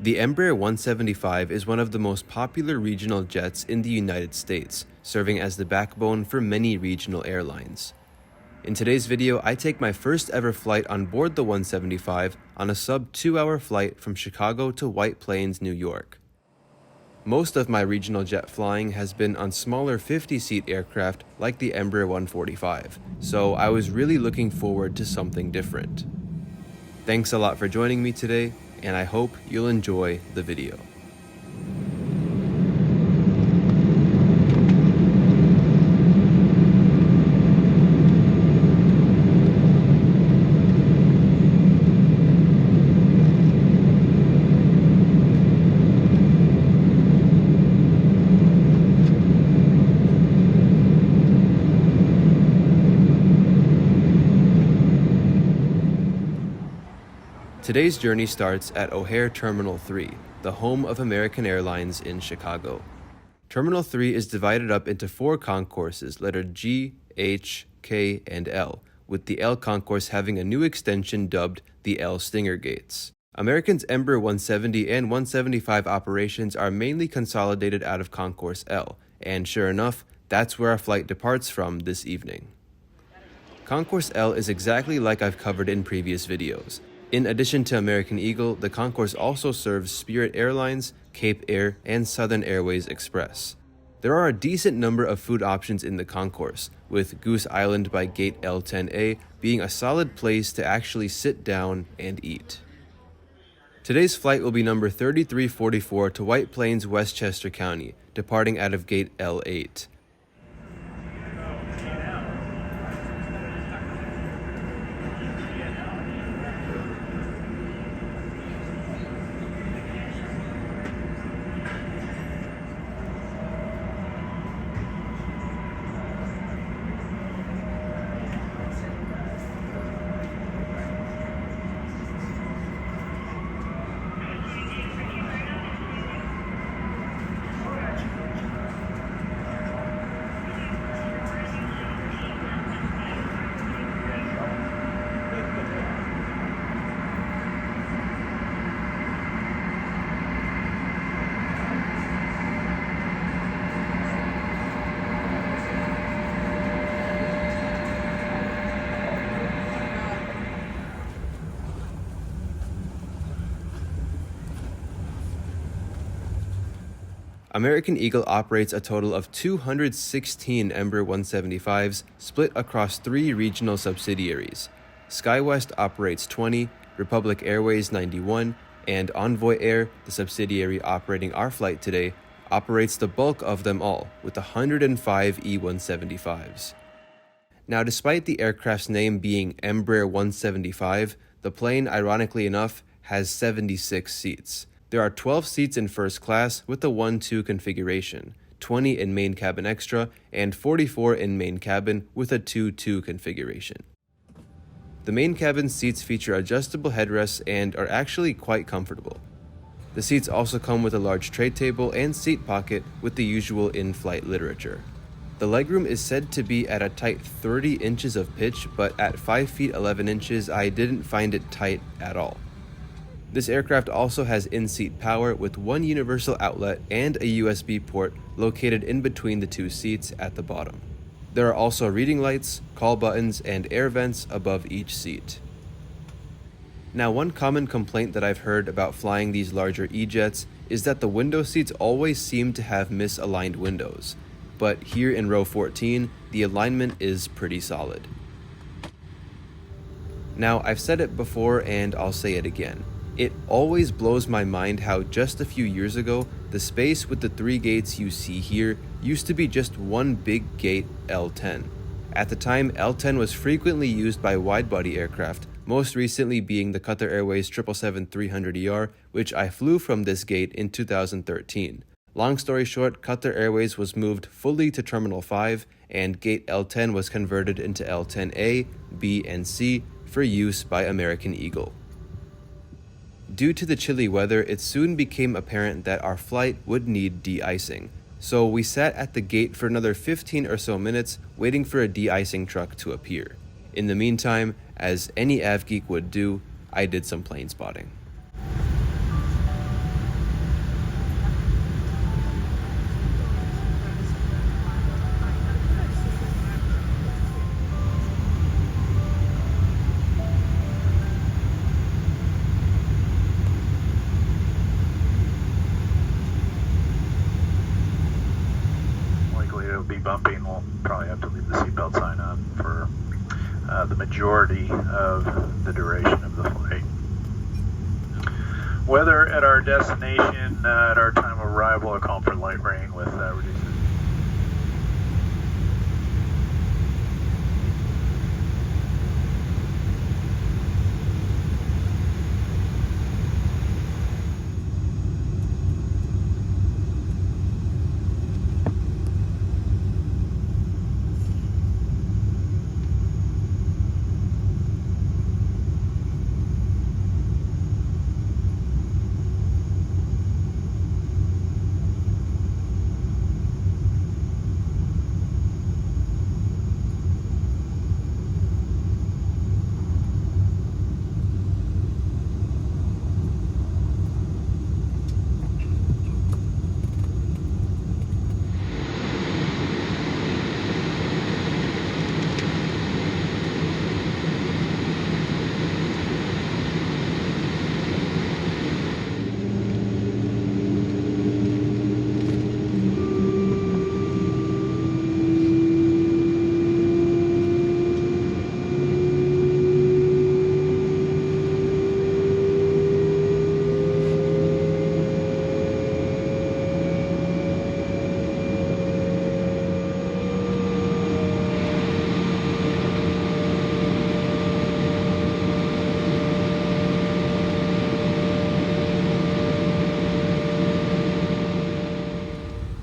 The Embraer 175 is one of the most popular regional jets in the United States, serving as the backbone for many regional airlines. In today's video, I take my first ever flight on board the 175 on a sub 2-hour flight from Chicago to White Plains, New York. Most of my regional jet flying has been on smaller 50-seat aircraft like the Embraer 145, so I was really looking forward to something different. Thanks a lot for joining me today, and I hope you'll enjoy the video. Today's journey starts at O'Hare Terminal 3, the home of American Airlines in Chicago. Terminal 3 is divided up into 4 concourses lettered G, H, K, and L, with the L concourse having a new extension dubbed the L Stinger Gates. American's Embraer 170 and 175 operations are mainly consolidated out of Concourse L, and sure enough, that's where our flight departs from this evening. Concourse L is exactly like I've covered in previous videos. In addition to American Eagle, the concourse also serves Spirit Airlines, Cape Air, and Southern Airways Express. There are a decent number of food options in the concourse, with Goose Island by Gate L10A being a solid place to actually sit down and eat. Today's flight will be number 3344 to White Plains, Westchester County, departing out of Gate L8. American Eagle operates a total of 216 Embraer 175s split across 3 regional subsidiaries. SkyWest operates 20, Republic Airways 91, and Envoy Air, the subsidiary operating our flight today, operates the bulk of them all, with 105 E-175s. Now, despite the aircraft's name being Embraer 175, the plane, ironically enough, has 76 seats. There are 12 seats in first class with the 1-2 configuration, 20 in main cabin extra, and 44 in main cabin with a 2-2 configuration. The main cabin seats feature adjustable headrests and are actually quite comfortable. The seats also come with a large tray table and seat pocket with the usual in-flight literature. The legroom is said to be at a tight 30 inches of pitch, but at 5 feet 11 inches I didn't find it tight at all. This aircraft also has in-seat power with 1 universal outlet and a USB port located in between the 2 seats at the bottom. There are also reading lights, call buttons, and air vents above each seat. Now, one common complaint that I've heard about flying these larger E-jets is that the window seats always seem to have misaligned windows, but here in row 14, the alignment is pretty solid. Now, I've said it before and I'll say it again. It always blows my mind how just a few years ago, the space with the 3 gates you see here used to be just one big gate, L10. At the time, L10 was frequently used by wide-body aircraft, most recently being the Qatar Airways 777-300ER, which I flew from this gate in 2013. Long story short, Qatar Airways was moved fully to Terminal 5, and Gate L10 was converted into L10A, B, and C for use by American Eagle. Due to the chilly weather, it soon became apparent that our flight would need de-icing. So we sat at the gate for another 15 or so minutes waiting for a de-icing truck to appear. In the meantime, as any AvGeek would do, I did some plane spotting. bumping, we'll probably have to leave the seatbelt sign on for the majority of the duration of the flight. Weather at our destination at our time of arrival, a calm for light rain with reduced.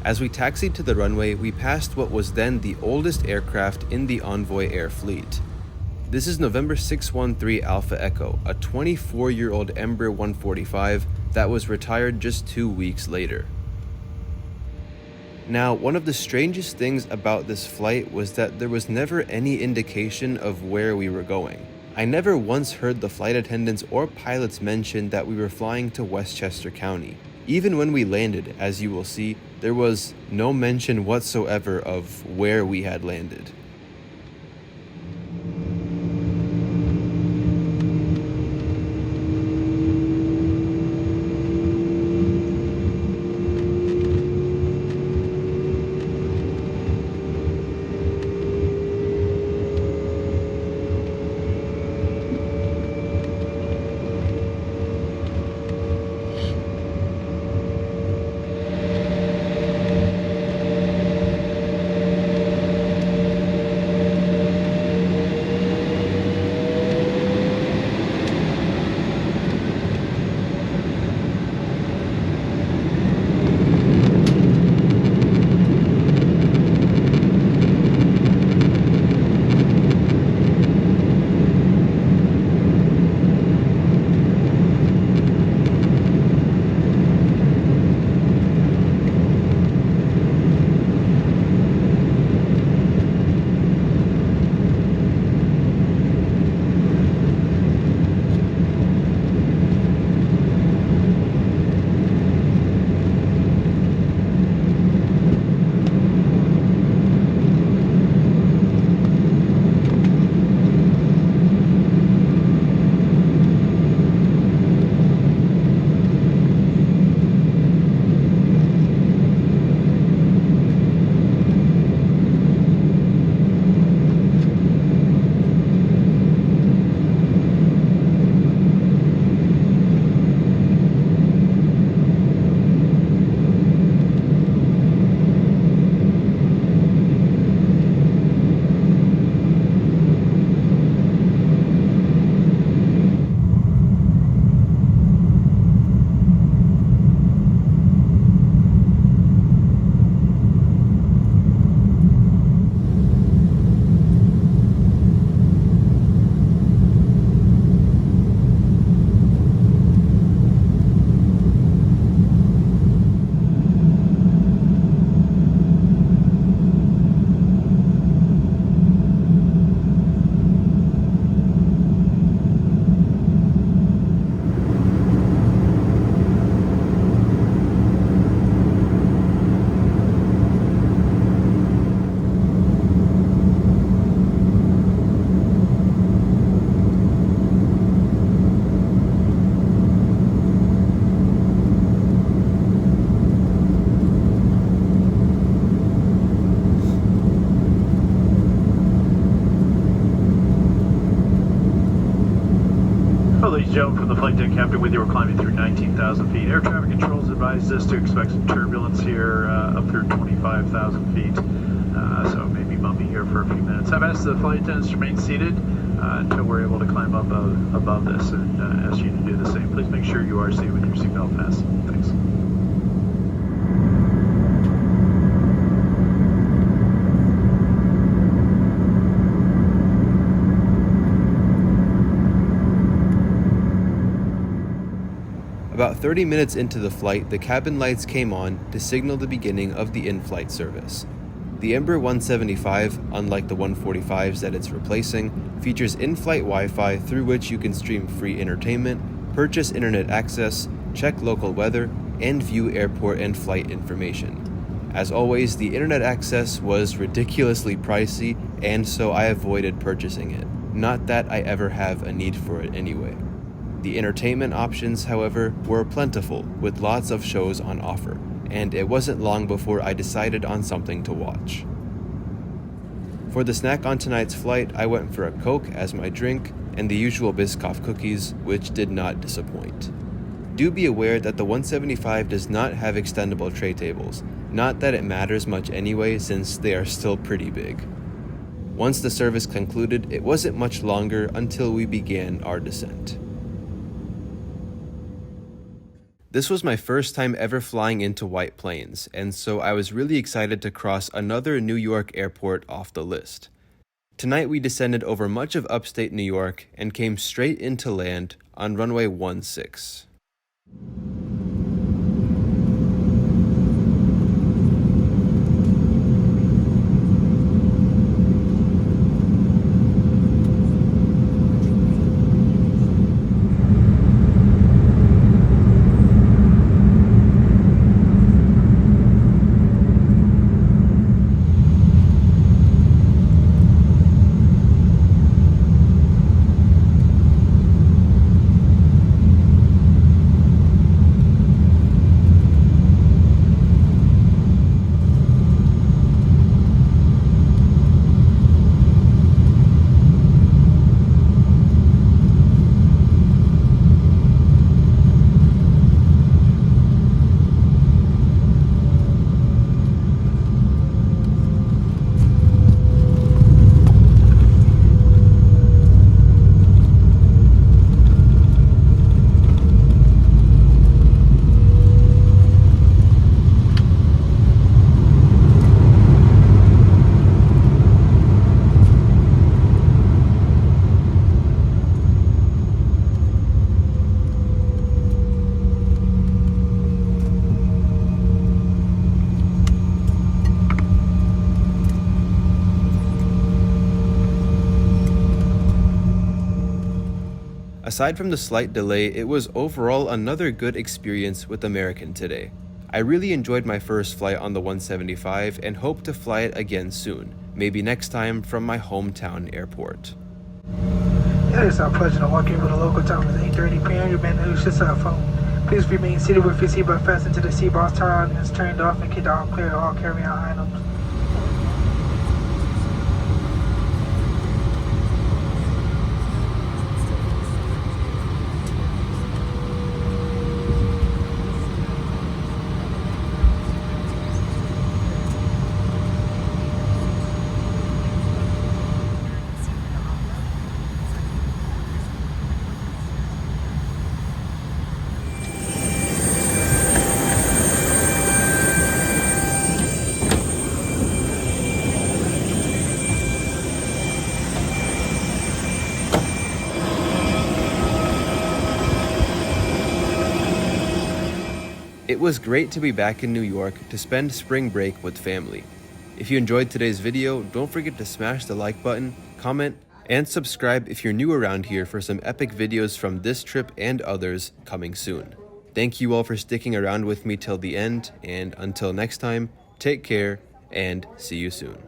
As we taxied to the runway, we passed what was then the oldest aircraft in the Envoy Air fleet. This is November 613 Alpha Echo, a 24-year-old Embraer 145 that was retired just 2 weeks later. Now, one of the strangest things about this flight was that there was never any indication of where we were going. I never once heard the flight attendants or pilots mention that we were flying to Westchester County. Even when we landed, as you will see, there was no mention whatsoever of where we had landed. Joe from the flight deck captain with you. We're climbing through 19,000 feet. Air traffic controls advised us to expect some turbulence here up through 25,000 feet. So maybe bumpy here for a few minutes. I've asked the flight attendants to remain seated until we're able to climb up above this, and ask you to do the same. Please make sure you are seated with your seatbelt fastened. Thanks. About 30 minutes into the flight, the cabin lights came on to signal the beginning of the in-flight service. The Embraer 175, unlike the 145s that it's replacing, features in-flight Wi-Fi through which you can stream free entertainment, purchase internet access, check local weather, and view airport and flight information. As always, the internet access was ridiculously pricey, and so I avoided purchasing it. Not that I ever have a need for it anyway. The entertainment options, however, were plentiful, with lots of shows on offer, and it wasn't long before I decided on something to watch. For the snack on tonight's flight, I went for a Coke as my drink, and the usual Biscoff cookies, which did not disappoint. Do be aware that the 175 does not have extendable tray tables, not that it matters much anyway since they are still pretty big. Once the service concluded, it wasn't much longer until we began our descent. This was my first time ever flying into White Plains, and so I was really excited to cross another New York airport off the list. Tonight we descended over much of upstate New York and came straight into land on runway 16. Aside from the slight delay, it was overall another good experience with American today. I really enjoyed my first flight on the 175 and hope to fly it again soon, maybe next time from my hometown airport. It is our pleasure to walk in with a local time at 8:30 p.m. You've been news your cell phone. Please remain seated with your seatbelt fastened to the seatbelt turn is turned off and keep the all clear to all carry-on items. It was great to be back in New York to spend spring break with family. If you enjoyed today's video, don't forget to smash the like button, comment, and subscribe if you're new around here for some epic videos from this trip and others coming soon. Thank you all for sticking around with me till the end, and until next time, take care and see you soon.